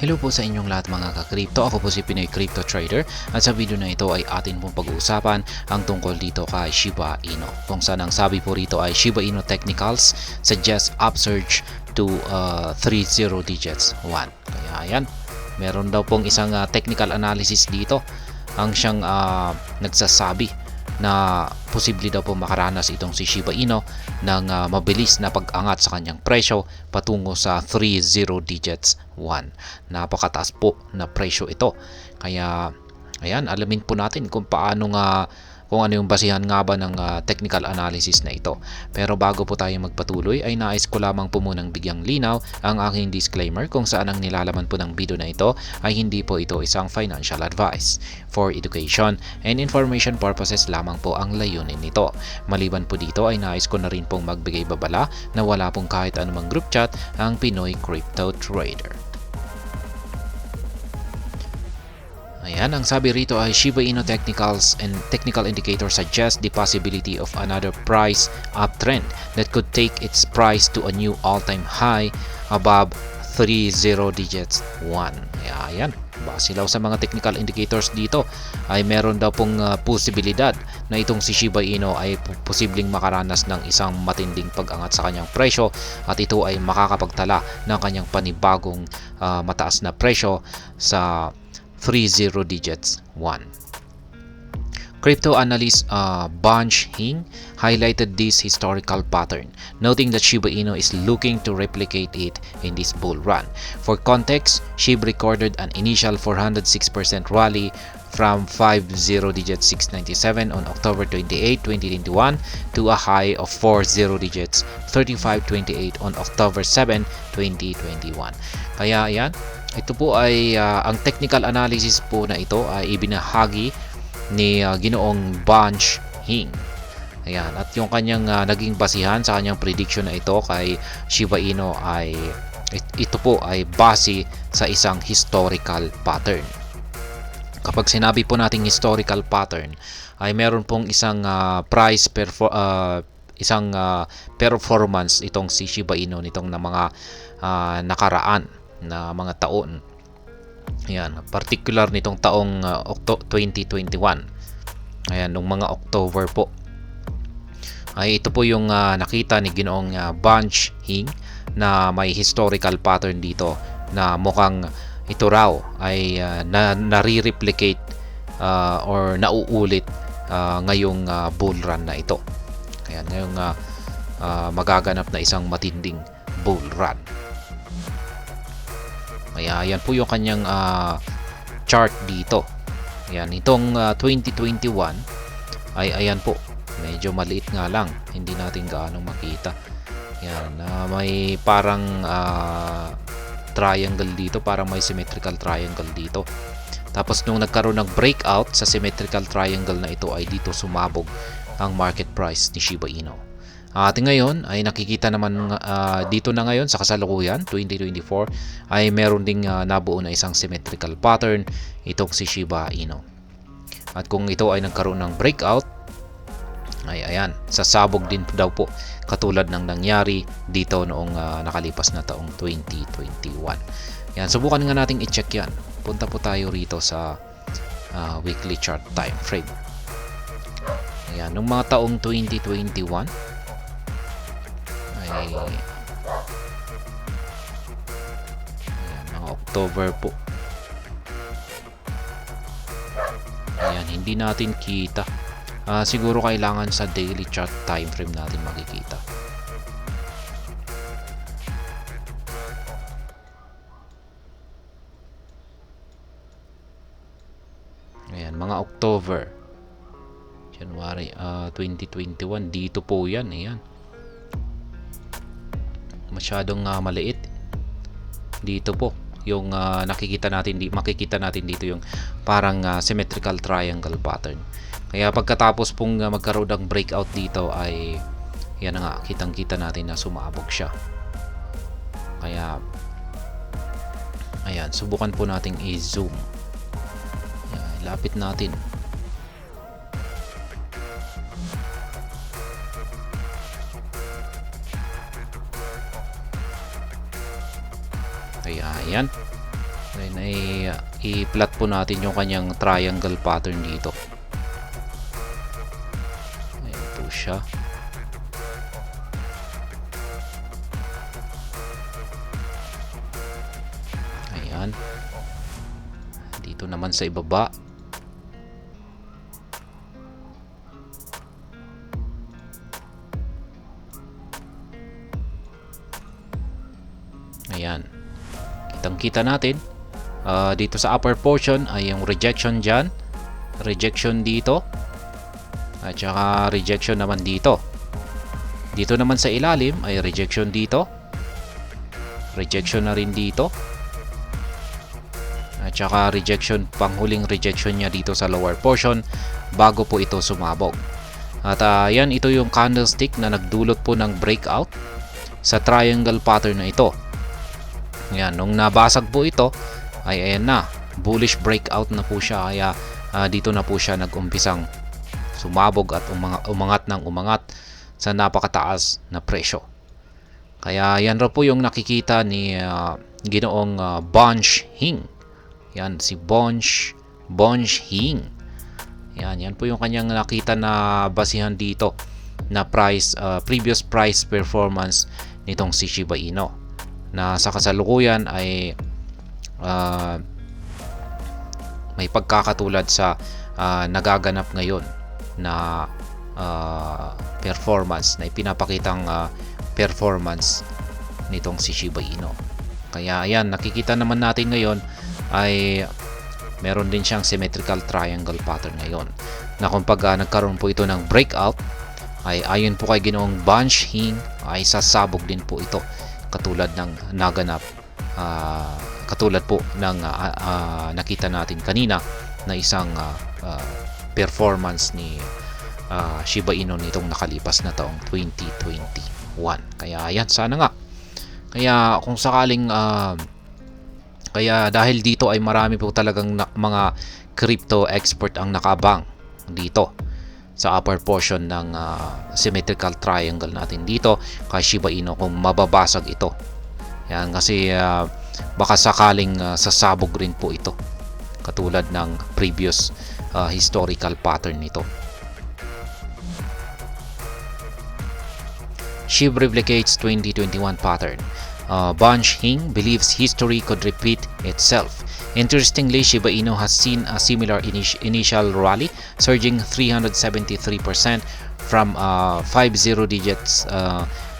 Hello po sa inyong lahat mga ka-crypto. Ako po si Pinoy Crypto Trader at sa video na ito ay atin pong pag-uusapan ang tungkol dito kay Shiba Inu. Kung saan ang sabi po rito ay Shiba Inu Technicals suggest upsurge to 30 digits 1. Kaya ayan, meron daw pong isang technical analysis dito ang siyang nagsasabi na posible daw po makaranas itong si Shiba Inu ng mabilis na pag-angat sa kanyang presyo patungo sa 30 digits 1. Napakataas po na presyo ito. Kaya ayan, alamin po natin kung paano kung ano yung basihan nga ba ng technical analysis na ito. Pero bago po tayo magpatuloy ay nais ko lamang po munang bigyang linaw ang aking disclaimer kung saan ang nilalaman po ng video na ito ay hindi po ito isang financial advice. For education and information purposes lamang po ang layunin nito. Maliban po dito ay nais ko na rin pong magbigay babala na wala pong kahit anumang group chat ang Pinoy Crypto Trader. Ayan, ang sabi rito ay Shiba Inu Technicals and Technical Indicators suggest the possibility of another price uptrend that could take its price to a new all-time high above 30 digits 1. Ayan, base daw sa mga technical indicators dito ay meron daw pong posibilidad na itong si Shiba Inu ay posibleng makaranas ng isang matinding pag-angat sa kanyang presyo at ito ay makakapagtala ng kanyang panibagong mataas na presyo sa 30 digits 1. Crypto analyst Bunch Hing highlighted this historical pattern, noting that Shiba Inu is looking to replicate it in this bull run. For context, SHIB recorded an initial 406% rally from 50 digits 697 on October 28, 2021 to a high of 40 digits 3528 on October 7, 2021. Kaya yan, ito po ay ang technical analysis po na ito ay ibinahagi ni Ginoong Bunch Hing. Ayan, at yung kanyang naging basihan sa kanyang prediction na ito kay Shiba Inu ay ito po ay base sa isang historical pattern. Kapag sinabi po nating historical pattern ay meron pong isang performance itong si Shiba Inu nitong na mga nakaraan na mga taon. Ayan, particular nitong taong 2021. Ayan, nung mga October po. Ay ito po yung nakita ni Ginoong Bunch Hing na may historical pattern dito na mukhang ito raw ay nare-replicate or nauulit ngayong bull run na ito. Kaya ngayong magaganap na isang matinding bull run. Kaya yan po yung kanyang chart dito. Ayan, itong 2021 ay ayan po, medyo maliit nga lang, hindi natin gaano makita. Ayan, may parang triangle dito, parang may symmetrical triangle dito. Tapos nung nagkaroon ng breakout sa symmetrical triangle na ito ay dito sumabog ang market price ni Shiba Inu. At ngayon ay nakikita naman dito na ngayon sa kasalukuyan 2024 ay meron ding nabuo na isang symmetrical pattern itong si Shiba Inu. At kung ito ay nagkaroon ng breakout ay ayan, sasabog din daw po katulad ng nangyari dito noong nakalipas na taong 2021. Yan, subukan nga nating i-check yan. Punta po tayo rito sa weekly chart time frame. Ayan, nung mga taong 2021 ay ayan, mga October po. Ayan, hindi natin kita. Siguro kailangan sa daily chart time frame natin makikita. Ayan, mga October, January 2021, dito po yan. Ayan, masyadong maliit dito po yung makikita natin dito yung parang symmetrical triangle pattern. Kaya pagkatapos pong magkaroon ng breakout dito ay yan nga, kitang-kita natin na sumabog siya. Kaya ayan, subukan po nating i-zoom. Ayan, lapit natin. Kaya ayan. Then ay i-plot po natin yung kanyang triangle pattern dito. Ayan po siya. Ayan. Dito naman sa ibaba. Ayan. Kitang-kita natin. Dito sa upper portion ay yung rejection dyan. Rejection dito. At saka rejection naman dito. Dito naman sa ilalim ay rejection dito. Rejection na rin dito. At saka rejection, panghuling rejection niya dito sa lower portion bago po ito sumabog. At yan, ito yung candlestick na nagdulot po ng breakout sa triangle pattern na ito. Yan, nung nabasag po ito ay ayan na, bullish breakout na po siya, kaya dito na po siya nag-umpisang sumabog at umangat ng umangat sa napakataas na presyo. Kaya yan raw po yung nakikita ni Ginoong Bonge Hing. Yan si Bonge Hing. Yan po yung kanyang nakita na basihan dito na price, previous price performance nitong si Shiba Inu, na sa kasalukuyan ay may pagkakatulad sa nagaganap ngayon na performance, na ipinapakitang performance nitong si Shiba Inu. Kaya ayan, nakikita naman natin ngayon ay meron din siyang symmetrical triangle pattern ngayon, na kung pag nagkaroon po ito ng breakout ay ayon po kay Ginoong Bonge Hing ay sasabog din po ito, katulad ng naganap, katulad po ng nakita natin kanina na isang performance ni Shiba Inu nitong nakalipas na taong 2021. Kaya ayan, sana nga. Kaya kung sakaling kaya dahil dito ay marami po talagang mga crypto expert ang nakabang dito sa upper portion ng symmetrical triangle natin dito kay Shiba Inu kung mababasag ito. Yan, kasi baka sakaling sasabog rin po ito, katulad ng previous historical pattern nito. SHIB replicates 2021 pattern. Bonge Hing believes history could repeat itself. Interestingly, Shiba Inu has seen a similar initial rally, surging 373% from 50 digits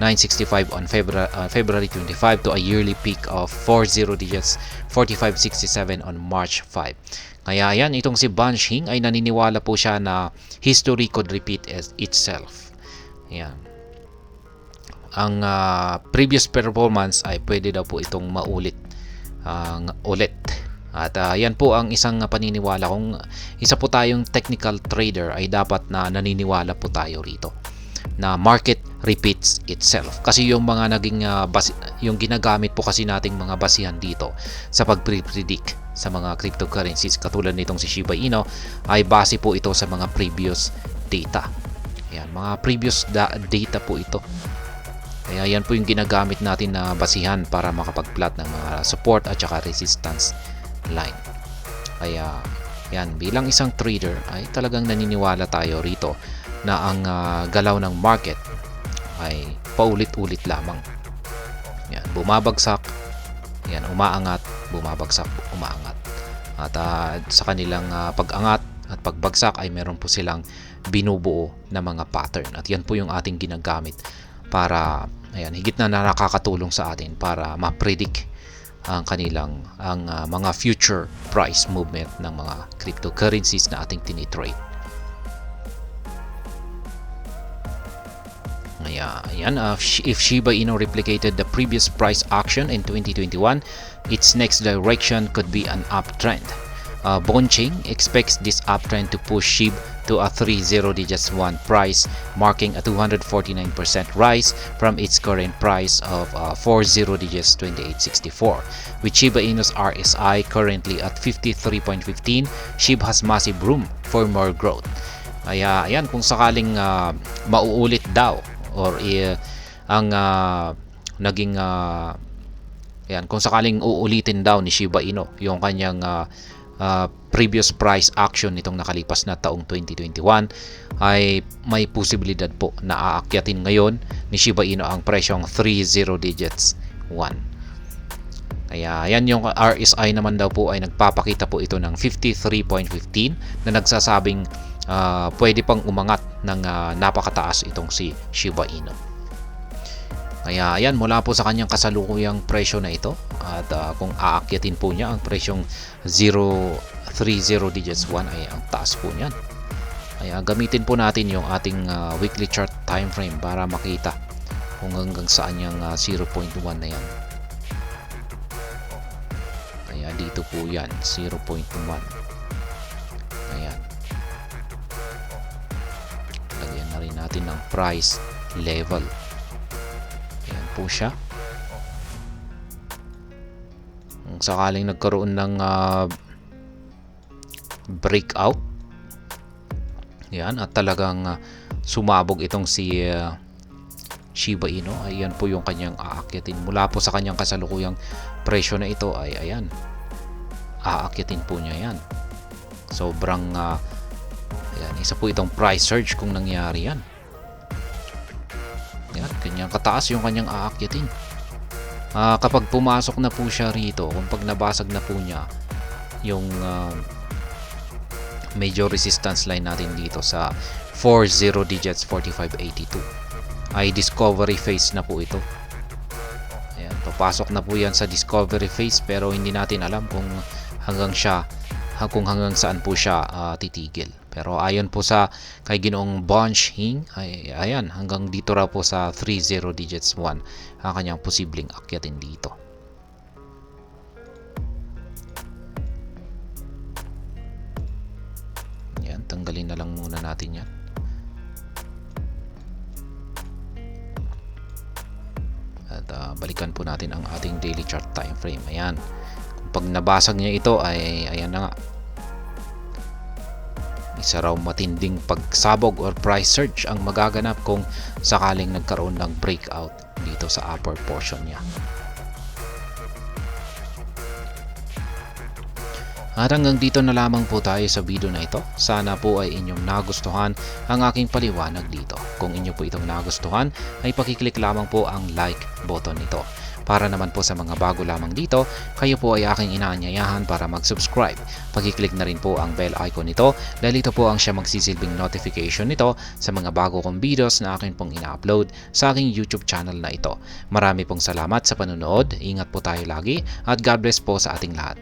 965 on February 25 to a yearly peak of 40 digits 4567 on March 5. Kaya yan, itong si Bonge Hing ay naniniwala po siya na history could repeat itself. Yan. Ang previous performance ay pwede daw po itong maulit ulit. At yan po ang isang paniniwala. Kung isa po tayong technical trader ay dapat na naniniwala po tayo rito na market repeats itself. Kasi yung mga naging yung ginagamit po kasi nating mga basihan dito sa pag-predict sa mga cryptocurrencies katulad nitong si Shiba Inu ay base po ito sa mga previous data. Yan, mga previous data po ito. Kaya yan po yung ginagamit natin na basihan para makapag-plot ng mga support at saka resistance line. Kaya yan, bilang isang trader ay talagang naniniwala tayo rito na ang galaw ng market ay paulit-ulit lamang. Yan, bumabagsak, yan, umaangat, bumabagsak, umaangat. At sa kanilang pag-angat at pagbagsak ay meron po silang binubuo na mga pattern. At yan po yung ating ginagamit para ayan, higit na nakakatulong sa atin para ma-predict ang kanilang mga future price movement ng mga cryptocurrencies na ating tinitrade. Ayan, if Shiba Inu replicated the previous price action in 2021, its next direction could be an uptrend. Bonge Hing expects this uptrend to push SHIB to a 30 digits 1 price, marking a 249% rise from its current price of 40 digits 2864. With Shiba Inu's RSI currently at 53.15, SHIB has massive room for more growth. Kaya ayan, kung sakaling mauulit daw or ang naging Ayan, kung sakaling uulitin daw ni Shiba Inu yung kanyang previous price action nitong nakalipas na taong 2021, ay may posibilidad po na aakyatin ngayon ni Shiba Inu ang presyong 30 digits 1. Kaya yan, yung RSI naman daw po ay nagpapakita po ito ng 53.15 na nagsasabing pwede pang umangat ng napakataas itong si Shiba Inu. Kaya ayan, mula po sa kanyang kasalukuyang presyo na ito, at kung aakyatin po niya ang presyong 030 digits 1 ay ang taas po niyan. Kaya gamitin po natin yung ating weekly chart time frame para makita kung hanggang saan yung 0.1 na yan. Kaya dito po yan, 0.1. Ayan. Lagyan na rin natin ng price level. Ayan po siya. Kung sakaling nagkaroon ng breakout, yan, at talagang sumabog itong si Shiba Inu, ayan po yung kanyang aakyatin. Mula po sa kanyang kasalukuyang presyo na ito ay ayan, aakyatin po niya yan. Sobrang ayan, isa po itong price surge kung nangyari yan. Yan, kanyang kataas yung kanyang aakyatin. Kapag pumasok na po siya rito, kung pag nabasag na po niya yung major resistance line natin dito sa 40 digits 4582, ay discovery phase na po ito. Ayan, papasok na po yan sa discovery phase, pero hindi natin alam kung hanggang saan po siya titigil. Pero ayon po sa kay Ginoong Bunch Hing, ay ayan, hanggang dito raw po sa 30 digits 1 ang kanyang posibleng akyatin dito. Yan, tanggalin na lang muna natin yan. At balikan po natin ang ating daily chart time frame. Ayan, kung pag nabasag niya ito ay ayan na nga, isa raw matinding pagsabog or price surge ang magaganap kung sakaling nagkaroon ng breakout dito sa upper portion niya. At hanggang dito na lamang po tayo sa video na ito. Sana po ay inyong nagustuhan ang aking paliwanag dito. Kung inyo po itong nagustuhan, ay pakiclick lamang po ang like button nito. Para naman po sa mga bago lamang dito, kayo po ay aking inaanyayahan para mag-subscribe. Pakiclick na rin po ang bell icon nito dahil ito po ang siya magsisilbing notification nito sa mga bago kong videos na akin pong ina-upload sa aking YouTube channel na ito. Marami pong salamat sa panonood, ingat po tayo lagi at God bless po sa ating lahat.